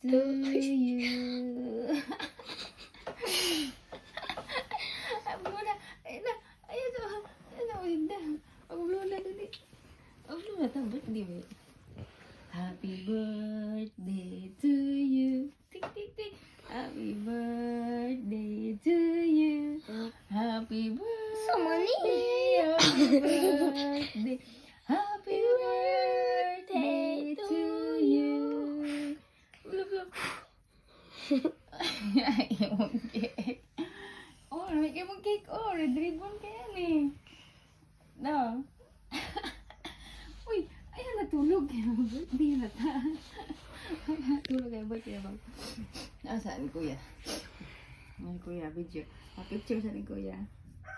to you. Muna, ayun na, ayun na, Paglula dali. Paglula, tambot, di ba? Happy birthday to you. Tik, tik, tik. Happy birthday to you. Happy birthday. Happy birthday. Happy birthday to you. Yung cake. Oh, may mong cake. Oh, red ribbon kaya ni. No. Uy, ayan natulog. Birthday na ta. Tulog kayo, birthday na bang. Nasaan kuya? Ay, kuya, video. Picture sa ni kuya.